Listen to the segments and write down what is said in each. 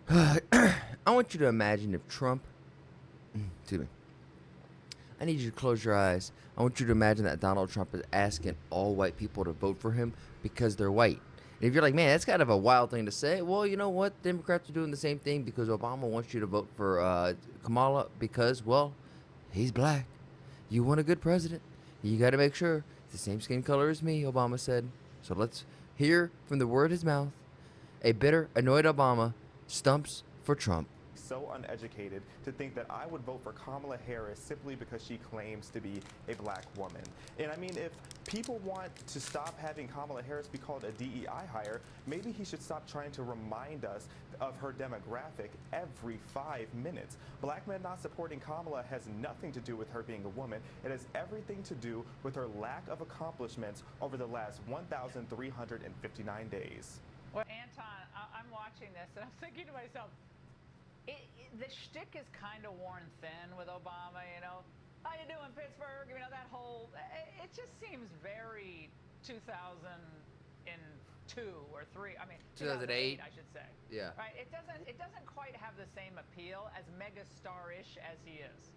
I want you to imagine if Trump, excuse me, I need you to close your eyes. I want you to imagine that Donald Trump is asking all white people to vote for him because they're white. And if you're like, man, that's kind of a wild thing to say, well, you know what? Democrats are doing the same thing because Obama wants you to vote for Kamala because, well, he's black. You want a good president. You got to make sure it's the same skin color as me, Obama said. So let's hear from the word of his mouth. A bitter, annoyed Obama stumps for Trump. So uneducated to think that I would vote for Kamala Harris simply because she claims to be a black woman. And I mean, if people want to stop having Kamala Harris be called a DEI hire, maybe he should stop trying to remind us of her demographic every 5 minutes. Black men not supporting Kamala has nothing to do with her being a woman. It has everything to do with her lack of accomplishments over the last 1,359 days. Well, Anton, I'm watching this and I'm thinking to myself, the shtick is kind of worn thin with Obama, you know. How you doing, Pittsburgh? You know, that whole, it just seems very 2002 or 3. I mean, 2008, I should say. Yeah. Right? It doesn't quite have the same appeal as megastar-ish as he is.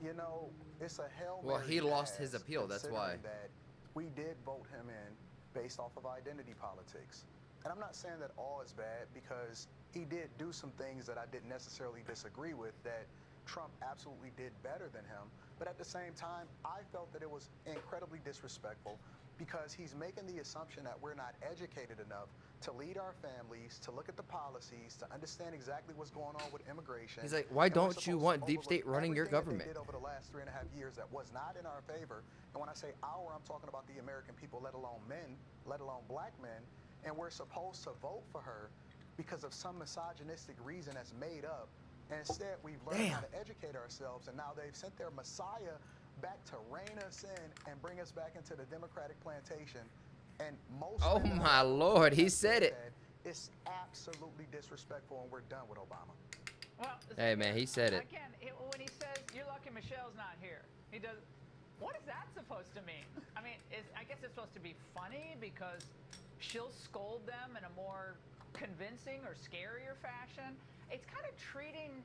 You know, it's a hell. Well, he lost his appeal. That's why. That we did vote him in based off of identity politics. And I'm not saying that all is bad because he did do some things that I didn't necessarily disagree with that Trump absolutely did better than him. But at the same time, I felt that it was incredibly disrespectful because he's making the assumption that we're not educated enough to lead our families, to look at the policies, to understand exactly what's going on with immigration. He's like, why don't you want deep state running your government? Did over the last 3.5 years that was not in our favor. And when I say our, I'm talking about the American people, let alone men, let alone black men. And we're supposed to vote for her because of some misogynistic reason that's made up. And instead, we've learned how to educate ourselves, and now they've sent their Messiah back to rein us in and bring us back into the Democratic plantation. And most Oh my Lord, he said it. It's absolutely disrespectful, and we're done with Obama. Well, hey man, he said it. Again, when he says, "You're lucky Michelle's not here," he does. What is that supposed to mean? I mean, I guess it's supposed to be funny because she'll scold them in a more convincing or scarier fashion. It's kind of treating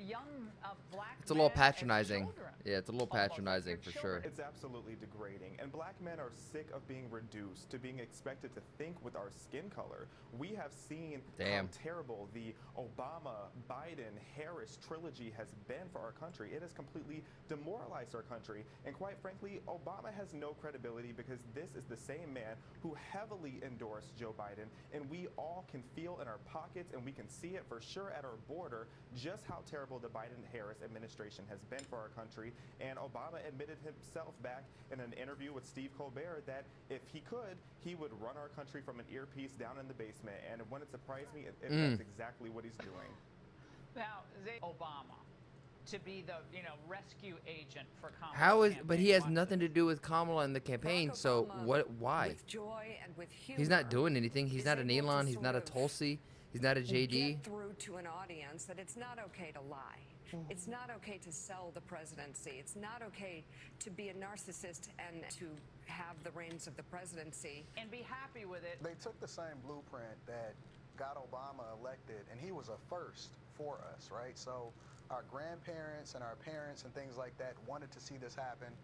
young black It's a little men patronizing. as children. Yeah, it's a little Almost patronizing like for they're sure. children. It's absolutely degrading, and black men are sick of being reduced to being expected to think with our skin color. We have seen how terrible the Obama-Biden-Harris trilogy has been for our country. It has completely demoralized our country, and quite frankly, Obama has no credibility because this is the same man who heavily endorsed Joe Biden, and we all can feel in our pockets, and we can see it for sure at our border, just how terrible the Biden-Harris administration has been for our country. And Obama admitted himself back in an interview with Steve Colbert that if he could, he would run our country from an earpiece down in the basement. And it wouldn't surprise me if that's exactly what he's doing. Now, Obama to be the rescue agent for Kamala. How is? But he has nothing to do with Kamala in the campaign. So what? Why? With joy and with humor, He's not doing anything. He's not an Elon. He's not a Tulsi. He's not a JD. Get through to an audience that it's not okay to lie. It's not okay to sell the presidency. It's not okay to be a narcissist and to have the reins of the presidency. And be happy with it. They took the same blueprint that got Obama elected, and he was a first for us, right? So our grandparents and our parents and things like that wanted to see this happen,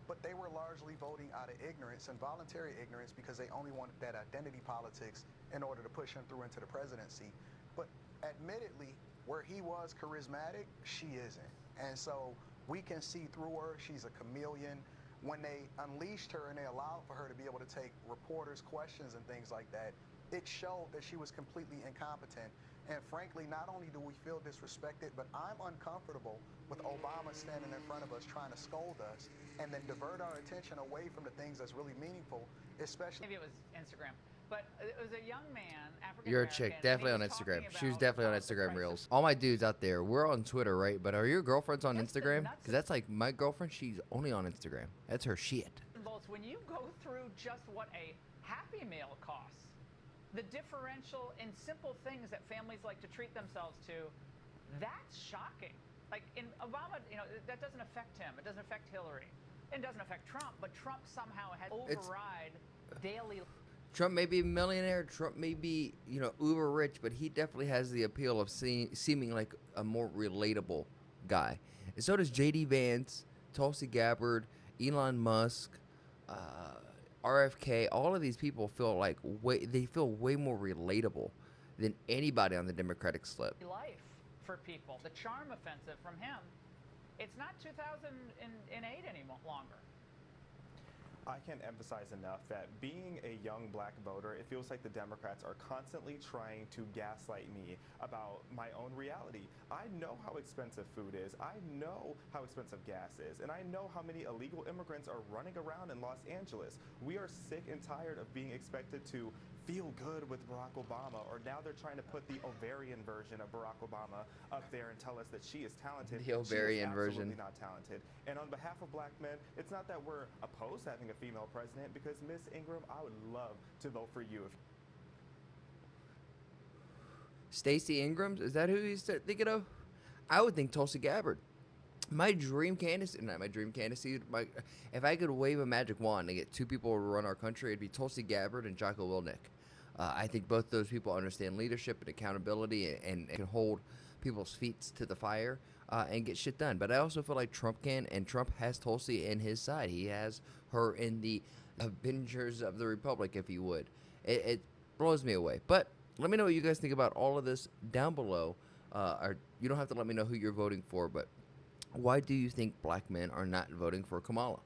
but they were largely voting out of ignorance and voluntary ignorance because they only wanted that identity politics in order to push him through into the presidency. But admittedly, where he was charismatic, she isn't. And so we can see through her. She's a chameleon. When they unleashed her and they allowed for her to be able to take reporters' questions and things like that, it showed that she was completely incompetent. And frankly, not only do we feel disrespected, but I'm uncomfortable with Obama standing in front of us trying to scold us and then divert our attention away from the things that's really meaningful, especially... Maybe it was Instagram. But it was a young man, African-American. You're a chick, definitely on Instagram. She was definitely on Instagram Reels. All my dudes out there, we're on Twitter, right? But are your girlfriends on Instagram? Because that's like my girlfriend, she's only on Instagram. That's her shit. When you go through just what a Happy Meal costs, the differential in simple things that families like to treat themselves to, that's shocking. Like in Obama, that doesn't affect him. It doesn't affect Hillary. It doesn't affect Trump, but Trump somehow has override daily. Trump may be a millionaire. Trump may be, uber rich, but he definitely has the appeal of seeming like a more relatable guy. And so does J.D. Vance, Tulsi Gabbard, Elon Musk, uh, RFK. All of these people feel like they feel way more relatable than anybody on the Democratic slip. Life for people. The charm offensive from him. It's not 2008 any longer. I can't emphasize enough that being a young black voter, it feels like the Democrats are constantly trying to gaslight me about my own reality. I know how expensive food is. I know how expensive gas is. And I know how many illegal immigrants are running around in Los Angeles. We are sick and tired of being expected to feel good with Barack Obama, or now they're trying to put the ovarian version of Barack Obama up there and tell us that she is talented. The ovarian she is version. absolutely not talented. And on behalf of black men, it's not that we're opposed to having a female president, because Miss Ingram, I would love to vote for you. Stacey Ingrams, is that who he's thinking of? I would think Tulsi Gabbard. My dream candidacy, not my dream candidacy, if I could wave a magic wand and get two people to run our country, it'd be Tulsi Gabbard and Jocko Willink. I think both those people understand leadership and accountability and can hold people's feet to the fire and get shit done. But I also feel like Trump can, and Trump has Tulsi in his side. He has her in the Avengers of the Republic, if you would. It blows me away. But let me know what you guys think about all of this down below. Or you don't have to let me know who you're voting for, but why do you think black men are not voting for Kamala?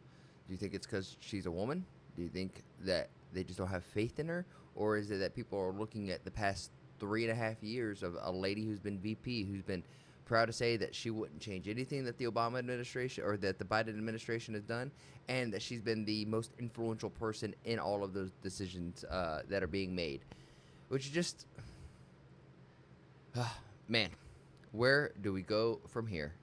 Do you think it's because she's a woman? Do you think that they just don't have faith in her? Or is it that people are looking at the past 3.5 years of a lady who's been VP, who's been proud to say that she wouldn't change anything that the Obama administration or that the Biden administration has done, and that she's been the most influential person in all of those decisions that are being made? Which is just, man, where do we go from here?